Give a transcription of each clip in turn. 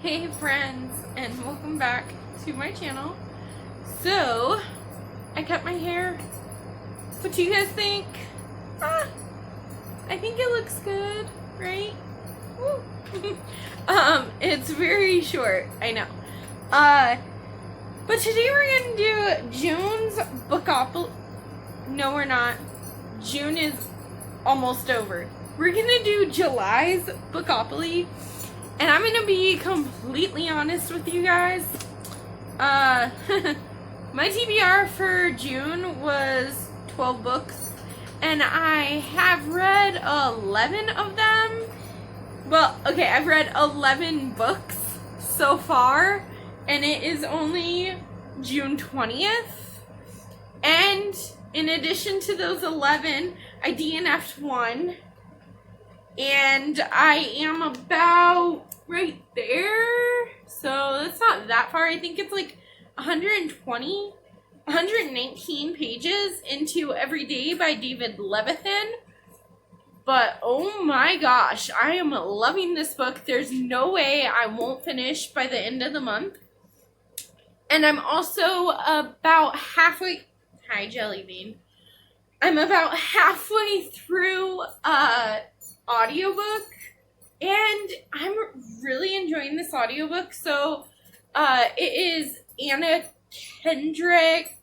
Hey friends, and welcome back to my channel. So, I cut my hair. What do you guys think? I think it looks good, right? Woo. It's very short, I know. But today we're gonna do June's Bookopoly. No, we're not. June is almost over. We're gonna do July's Bookopoly. And I'm gonna be completely honest with you guys. My TBR for June was 12 books, and I have read 11 of them. Well, okay, I've read 11 books so far, and it is only June 20th. And in addition to those 11, I DNF'd one. And I am about right there, so that's not that far. I think it's like 119 pages into Every Day by David Levithan. But oh my gosh, I am loving this book. There's no way I won't finish by the end of the month. And I'm also about halfway. Hi, Jelly Bean. I'm about halfway through audiobook, and I'm really enjoying this audiobook. So it is Anna Kendrick,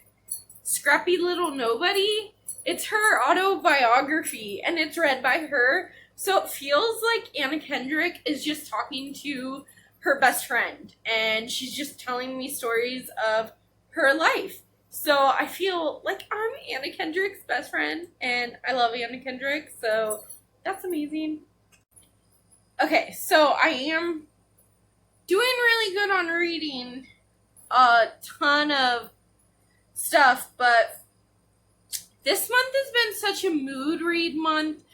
Scrappy Little Nobody. It's her autobiography, and it's read by her, so it feels like Anna Kendrick is just talking to her best friend, and she's just telling me stories of her life. So I feel like I'm Anna Kendrick's best friend, and I love Anna Kendrick, so that's amazing. Okay, so I am doing really good on reading a ton of stuff, but this month has been such a mood read month.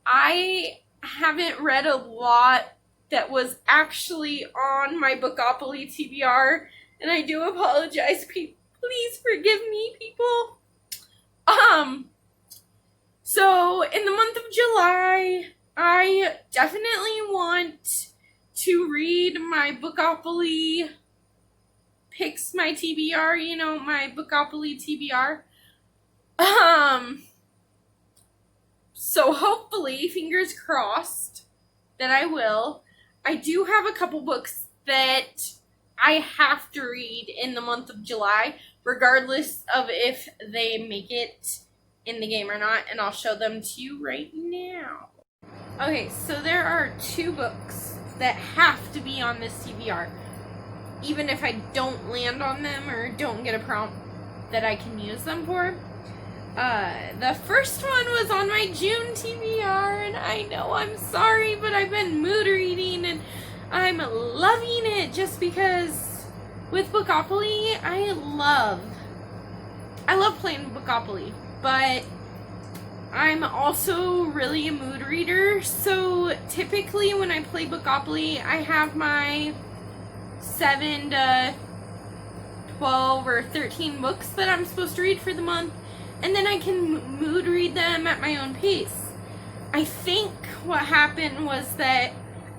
I haven't read a lot that was actually on my Bookopoly TBR, and I do apologize. Please forgive me, people. So in the month of July, I definitely want to read my Bookopoly picks, my TBR, you know, my Bookopoly TBR. So hopefully, fingers crossed, that I will. I do have a couple books that I have to read in the month of July, regardless of if they make it in the game or not, and I'll show them to you right now. Okay, so there are two books that have to be on this TBR, even if I don't land on them or don't get a prompt that I can use them for. The first one was on my June TBR, and I know I'm sorry, but I've been mood reading, and I'm loving it just because with Bookopoly, I love playing Bookopoly, but I'm also really a mood reader, so typically when I play Bookopoly, I have my 7 to 12 or 13 books that I'm supposed to read for the month, and then I can mood read them at my own pace. I think what happened was that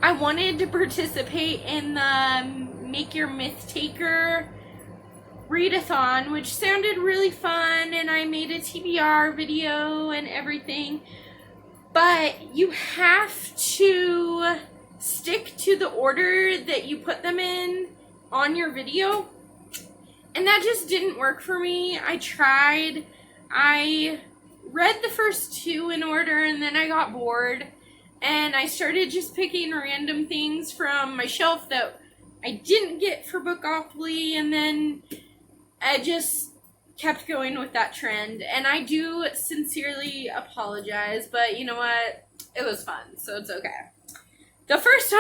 I wanted to participate in the Make Your Myth Taker readathon, which sounded really fun, and I made a TBR video and everything, but you have to stick to the order that you put them in on your video, and that just didn't work for me. I tried. I read the first two in order, and then I got bored, and I started just picking random things from my shelf that I didn't get for Bookopoly, and then I just kept going with that trend. And I do sincerely apologize, but you know what? It was fun, so it's okay. The first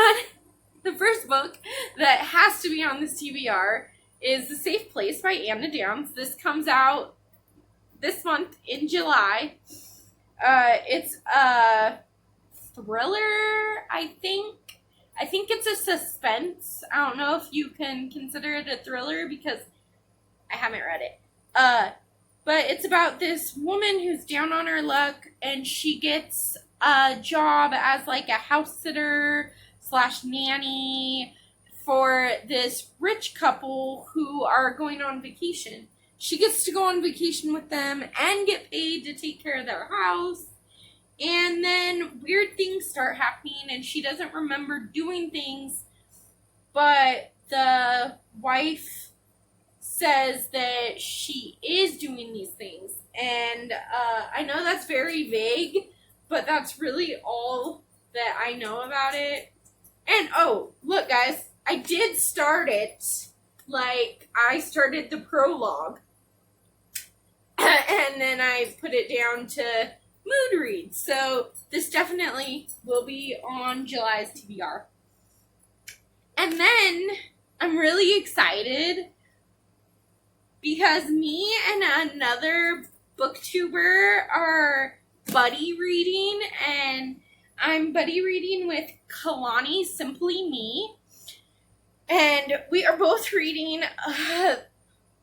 book that has to be on this TBR is The Safe Place by Anna Downs. This comes out this month in July. It's a thriller, I think. I think it's a suspense. I don't know if you can consider it a thriller because I haven't read it. But it's about this woman who's down on her luck, and she gets a job as like a house sitter / nanny for this rich couple who are going on vacation. She gets to go on vacation with them and get paid to take care of their house. And then weird things start happening and she doesn't remember doing things, but the wife says that she is doing these things. And I know that's very vague, but that's really all that I know about it. And oh, look guys, I did start it. Like, I started the prologue. And then I put it down to mood read. So this definitely will be on July's TBR. And then I'm really excited because me and another booktuber are buddy reading, and I'm buddy reading with Kaylani, SimplyMe, and we are both reading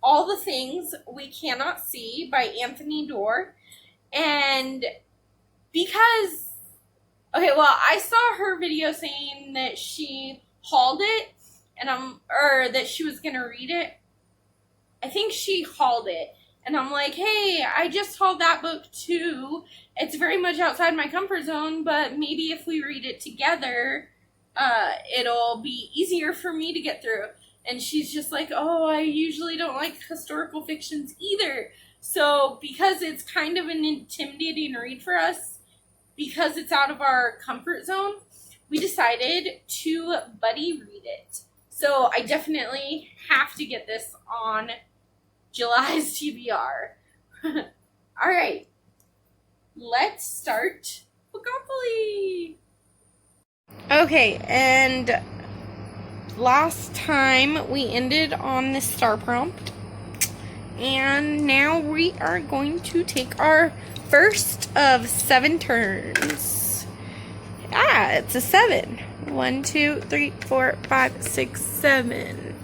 All the Things We Cannot See by Anthony Doerr. And because, okay, well, I saw her video saying that she hauled it, and or that she was gonna read it. I think she hauled it, and I'm like, hey, I just hauled that book too. It's very much outside my comfort zone, but maybe if we read it together, it'll be easier for me to get through. And she's just like, oh, I usually don't like historical fictions either. So because it's kind of an intimidating read for us, because it's out of our comfort zone, we decided to buddy read it. So I definitely have to get this on July's TBR. All right, let's start Bookopoly. Okay, and last time we ended on the star prompt, and now we are going to take our first of 7 turns. It's a 7. 1, 2, 3, 4, 5, 6, 7.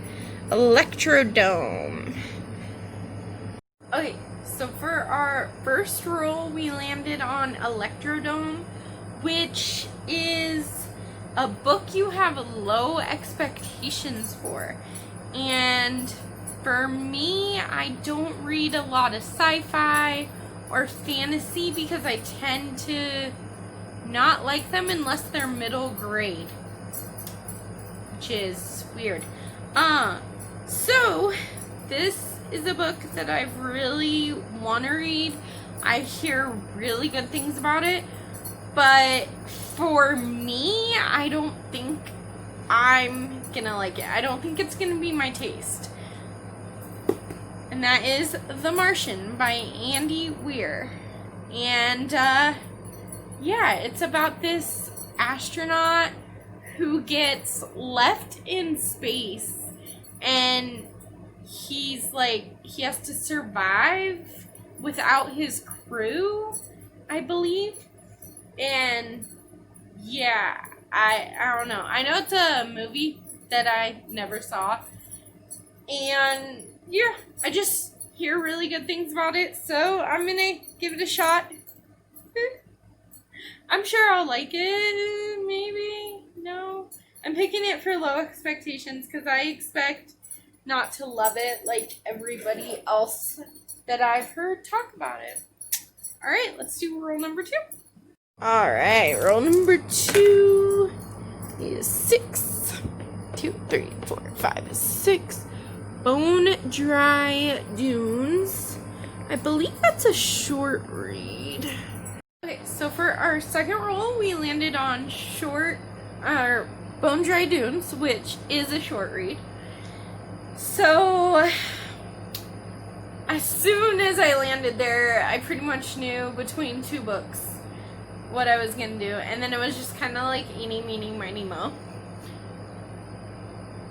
Electrodome. Okay, so for our first roll, we landed on Electrodome, which is a book you have low expectations for. And for me, I don't read a lot of sci-fi or fantasy because I tend to not like them unless they're middle grade, which is weird. So this is a book that I really want to read. I hear really good things about it, but for me, I don't think I'm gonna like it. I don't think it's gonna be my taste. And that is The Martian by Andy Weir. And yeah, it's about this astronaut who gets left in space, and he's like, he has to survive without his crew, I believe. And yeah, I don't know. I know it's a movie that I never saw, and yeah, I just hear really good things about it, so I'm gonna give it a shot. I'm sure I'll like it, maybe, no. I'm picking it for low expectations because I expect not to love it like everybody else that I've heard talk about it. Alright, let's do roll number 2. Alright, roll number 2 is 6. 2, 3, 4, 5, 6. Bone Dry Dunes. I believe that's a short read. Okay, so for our second roll, we landed on Bone Dry Dunes, which is a short read. So as soon as I landed there, I pretty much knew between 2 books what I was gonna do, and then it was just kind of like eeny, meeny, miny, mo.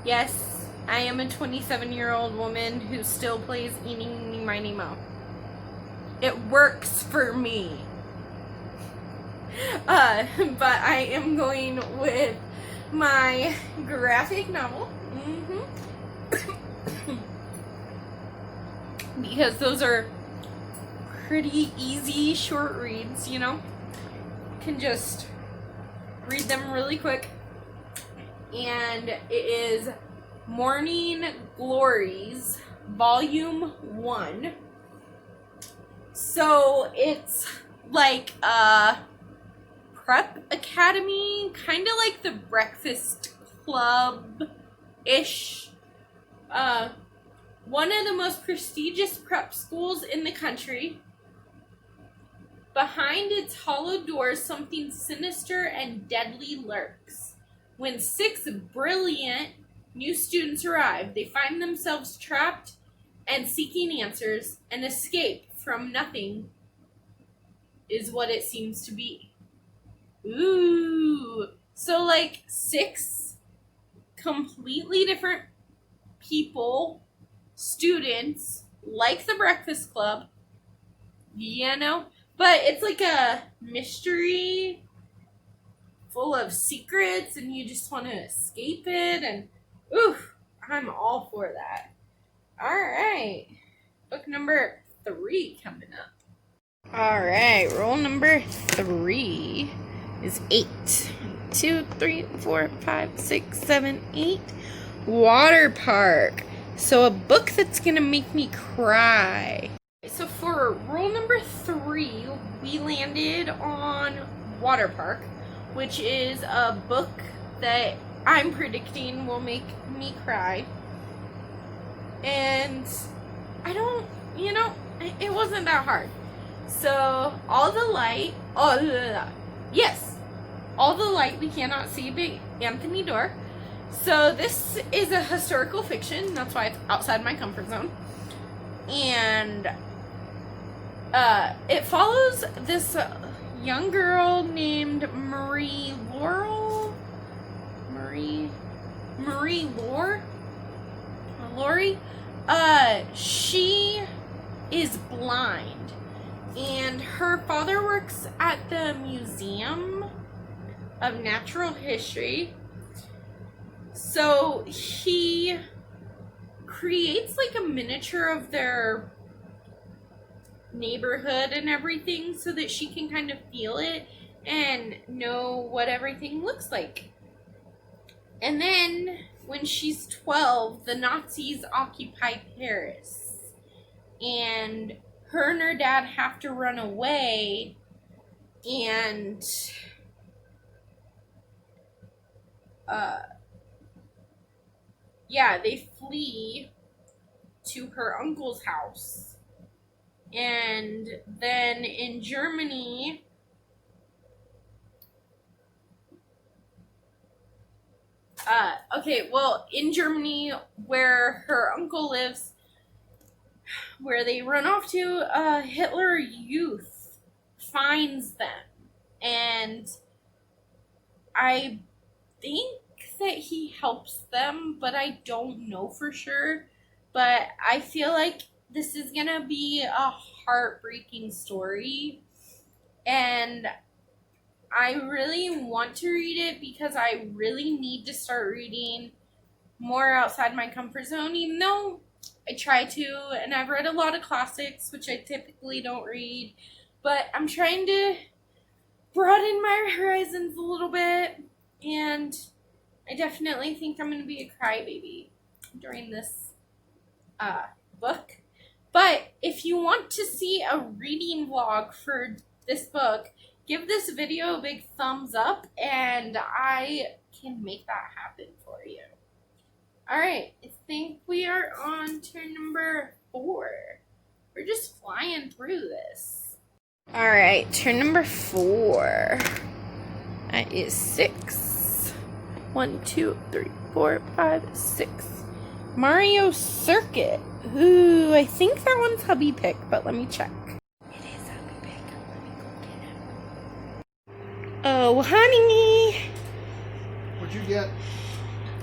Yes, I am a 27-year-old woman who still plays eeny, meeny, miny, mo. It works for me. But I am going with my graphic novel. Because those are pretty easy short reads, you know? Can just read them really quick. And it is Morning Glories, Volume 1. So it's like a prep academy, kind of like the Breakfast Club-ish. One of the most prestigious prep schools in the country. Behind its hollow doors, something sinister and deadly lurks. When 6 brilliant new students arrive, they find themselves trapped and seeking answers, and escape from nothing is what it seems to be. Ooh. So, like, 6 completely different people, students, like the Breakfast Club, you know? But it's like a mystery full of secrets, and you just want to escape it, and oof, I'm all for that. All right. Book number 3 coming up. All right, rule number 3 is 8. 1, 2, 3, 4, 5, 6, 7, 8. Water park. So a book that's gonna make me cry. So for rule number 3, we landed on Water Park, which is a book that I'm predicting will make me cry. And I don't, it wasn't that hard. So all the light, we cannot see big Anthony Door. So this is a historical fiction, that's why it's outside my comfort zone. And it follows this young girl named Marie Laurie. She is blind, and her father works at the Museum of Natural History. So he creates like a miniature of their neighborhood and everything so that she can kind of feel it and know what everything looks like. And then when she's 12, the Nazis occupy Paris, and her dad have to run away, and they flee to her uncle's house. And then in Germany, in Germany, where her uncle lives, where they run off to, Hitler Youth finds them. And I think that he helps them, but I don't know for sure. But I feel like this is gonna be a heartbreaking story, and I really want to read it because I really need to start reading more outside my comfort zone, even though I try to, and I've read a lot of classics, which I typically don't read, but I'm trying to broaden my horizons a little bit, and I definitely think I'm going to be a crybaby during this book. But if you want to see a reading vlog for this book, give this video a big thumbs up, and I can make that happen for you. Alright, I think we are on turn number 4. We're just flying through this. Alright, turn number 4. That is 6. 1, 2, 3, 4, 5, 6. Mario Circuit. Ooh, I think that one's hubby pick, but let me check. It is hubby pick. Let me go get it. Oh, honey. What'd you get?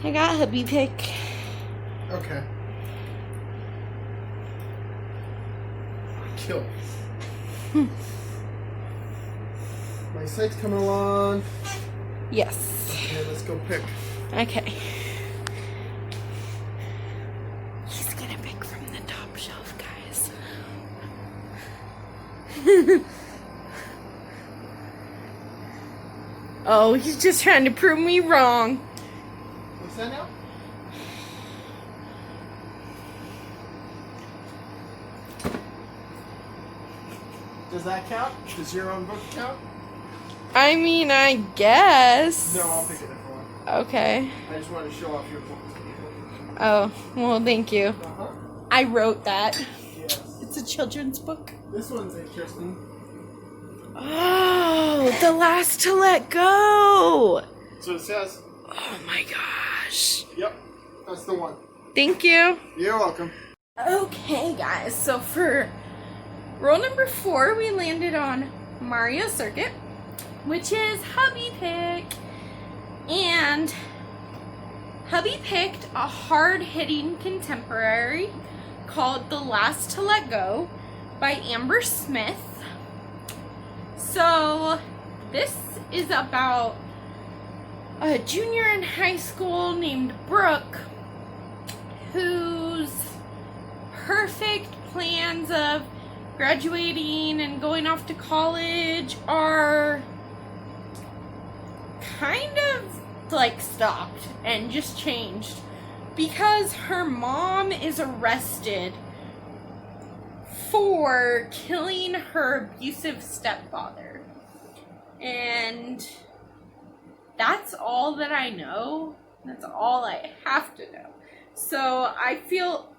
I got hubby pick. Okay. Kill. My sight's coming along. Yes. Okay, let's go pick. Okay. He's gonna pick from the top shelf, guys. Oh, he's just trying to prove me wrong. What's that now? Does that count? Does your own book count? I mean, I guess. No, I'll pick a different one. Okay. I just wanted to show off your book to people. Oh, well, thank you. Uh-huh. I wrote that. Yes. It's a children's book. This one's interesting. Oh, The Last to Let Go. That's what it says. Oh my gosh. Yep. That's the one. Thank you. You're welcome. Okay, guys. So for roll number 4, we landed on Mario Circuit, which is hubby pick. And hubby picked a hard-hitting contemporary called The Last to Let Go by Amber Smith. So this is about a junior in high school named Brooke whose perfect plans of graduating and going off to college are kind of like stopped and just changed because her mom is arrested for killing her abusive stepfather. And that's all that I know. That's all I have to know. So I feel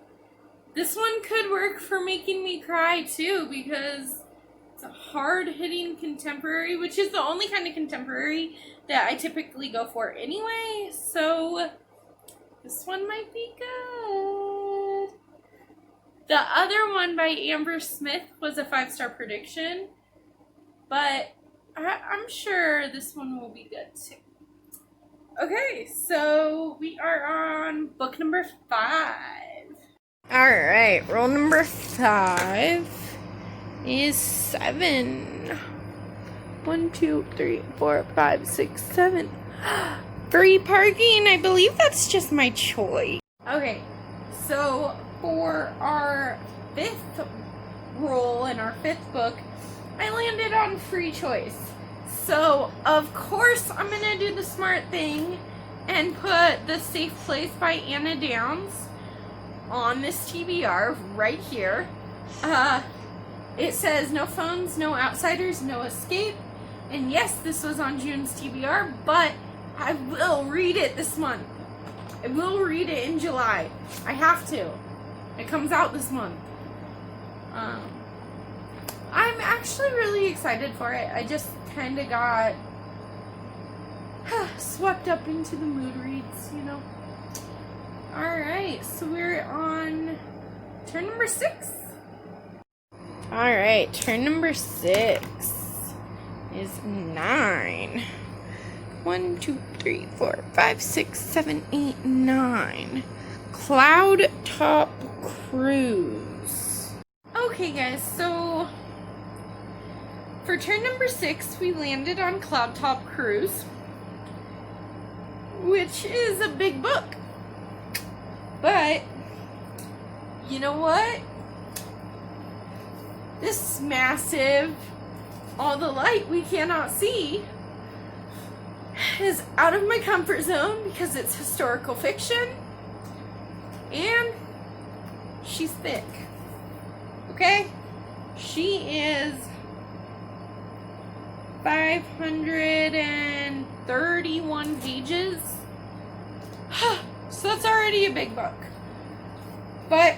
this one could work for making me cry too, because it's a hard-hitting contemporary, which is the only kind of contemporary that I typically go for anyway. So this one might be good. The other one by Amber Smith was a 5-star prediction, but I'm sure this one will be good too. Okay, so we are on book number 5. Alright, roll number 5 is 7. 1, 2, 3, 4, 5, 6, 7. Free parking, I believe that's just my choice. Okay, so for our 5th roll in our 5th book, I landed on free choice. So, of course, I'm going to do the smart thing and put The Safe Place by Anna Downs on this TBR right here. It says, no phones, no outsiders, no escape. And yes, this was on June's TBR, but I will read it this month. I will read it in July. I have to. It comes out this month. I'm actually really excited for it. I just kind of got swept up into the mood reads, you know. Alright, so we're on turn number 6. Alright, turn number 6 is 9. 1, 2, 3, 4, 5, 6, 7, 8, 9. Cloud Top Cruise. Okay, guys, so for turn number 6, we landed on Cloud Top Cruise, which is a big book. But, you know what? This massive, all the light we cannot see, is out of my comfort zone because it's historical fiction. And she's thick. Okay? She is 531 pages. So that's already a big book. But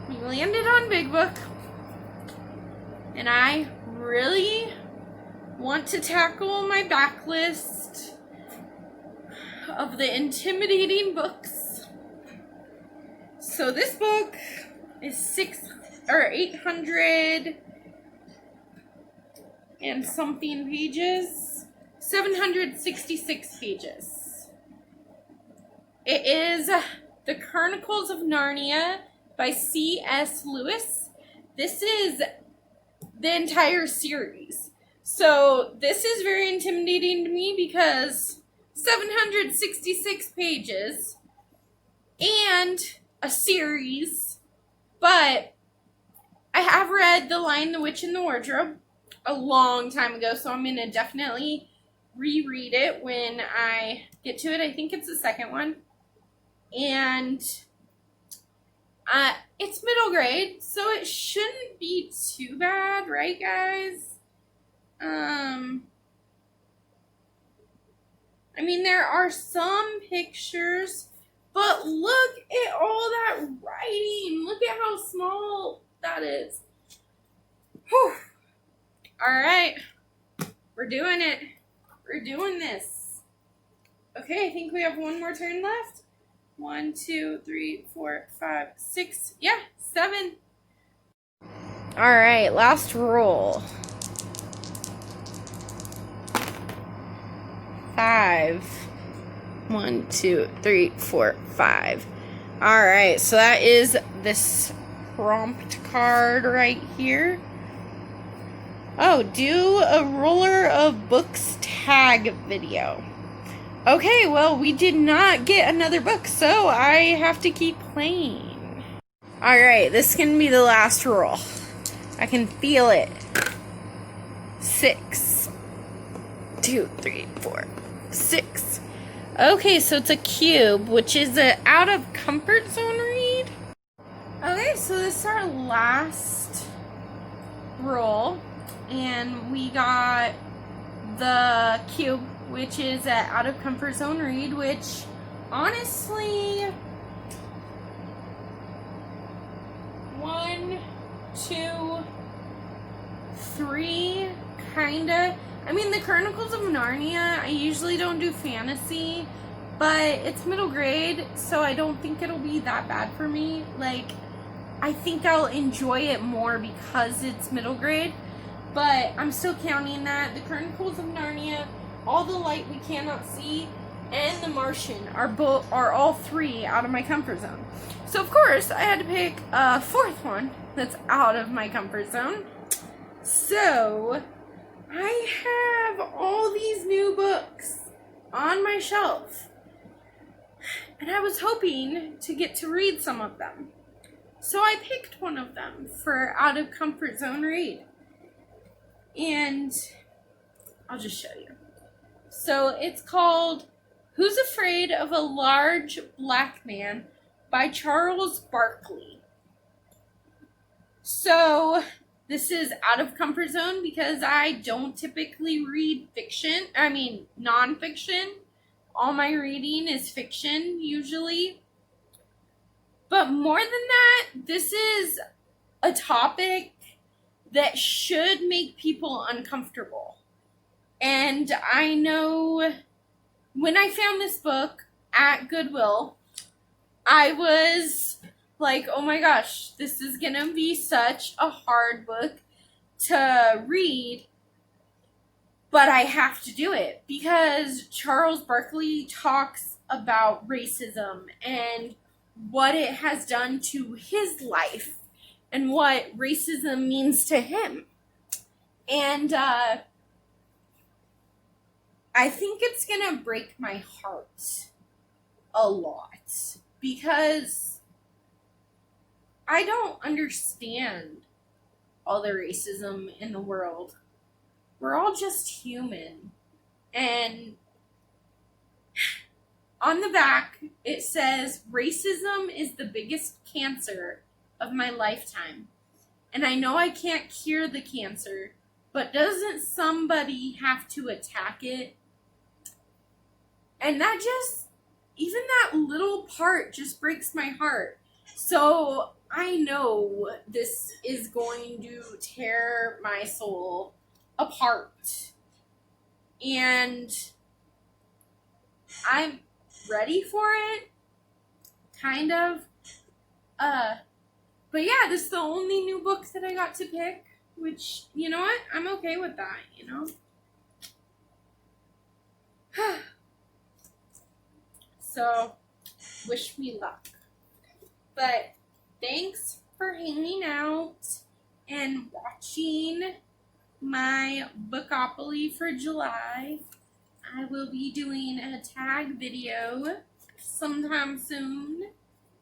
we landed on big book. And I really want to tackle my backlist of the intimidating books. So this book is 800 and something pages. 766 pages. It is The Chronicles of Narnia by C.S. Lewis. This is the entire series. So this is very intimidating to me because 766 pages and a series, but I have read The Lion, the Witch, and the Wardrobe a long time ago, so I'm going to definitely reread it when I get to it. I think it's the second one. And It's middle grade, so it shouldn't be too bad, right, guys? I mean, there are some pictures, but look at all that writing. Look at how small that is. Whew. All right. We're doing it. We're doing this. Okay, I think we have one more turn left. 1, 2, 3, 4, 5, 6. Yeah, 7. All right, last roll. 5. 1, 2, 3, 4, 5. All right, so that is this prompt card right here. Oh, do a roller of books tag video. Okay, well, we did not get another book, so I have to keep playing. All right, this can be the last roll. I can feel it. 6. 2, 3, 4, 6. Okay, so it's a cube, which is an out of comfort zone read. Okay, so this is our last roll, and we got the cube, which is an out of comfort zone read, which honestly, 1, 2, 3, kinda. I mean, the Chronicles of Narnia, I usually don't do fantasy, but it's middle grade, so I don't think it'll be that bad for me. Like, I think I'll enjoy it more because it's middle grade, but I'm still counting that. The Chronicles of Narnia, All the Light We Cannot See, and The Martian are all 3 out of my comfort zone. So, of course, I had to pick a 4th one that's out of my comfort zone. So, I have all these new books on my shelf, and I was hoping to get to read some of them. So I picked one of them for out of comfort zone read, and I'll just show you. So it's called Who's Afraid of a Large Black Man by Charles Barkley. So this is out of comfort zone because I don't typically read fiction. I mean, nonfiction. All my reading is fiction, usually. But more than that, this is a topic that should make people uncomfortable. And I know when I found this book at Goodwill, I was like, oh my gosh, this is going to be such a hard book to read, but I have to do it because Charles Barkley talks about racism and what it has done to his life and what racism means to him. And I think it's going to break my heart a lot because I don't understand all the racism in the world. We're all just human. And on the back, it says, racism is the biggest cancer of my lifetime. And I know I can't cure the cancer, but doesn't somebody have to attack it? And that just, even that little part just breaks my heart. So I know this is going to tear my soul apart. And I'm ready for it, kind of. But yeah, this is the only new book that I got to pick, which, you know what? I'm okay with that, you know? So, wish me luck. But thanks for hanging out and watching my Bookopoly for July. I will be doing a tag video sometime soon,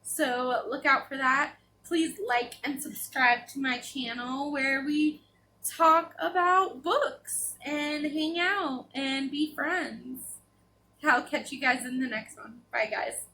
so look out for that. Please like and subscribe to my channel where we talk about books and hang out and be friends. I'll catch you guys in the next one. Bye, guys.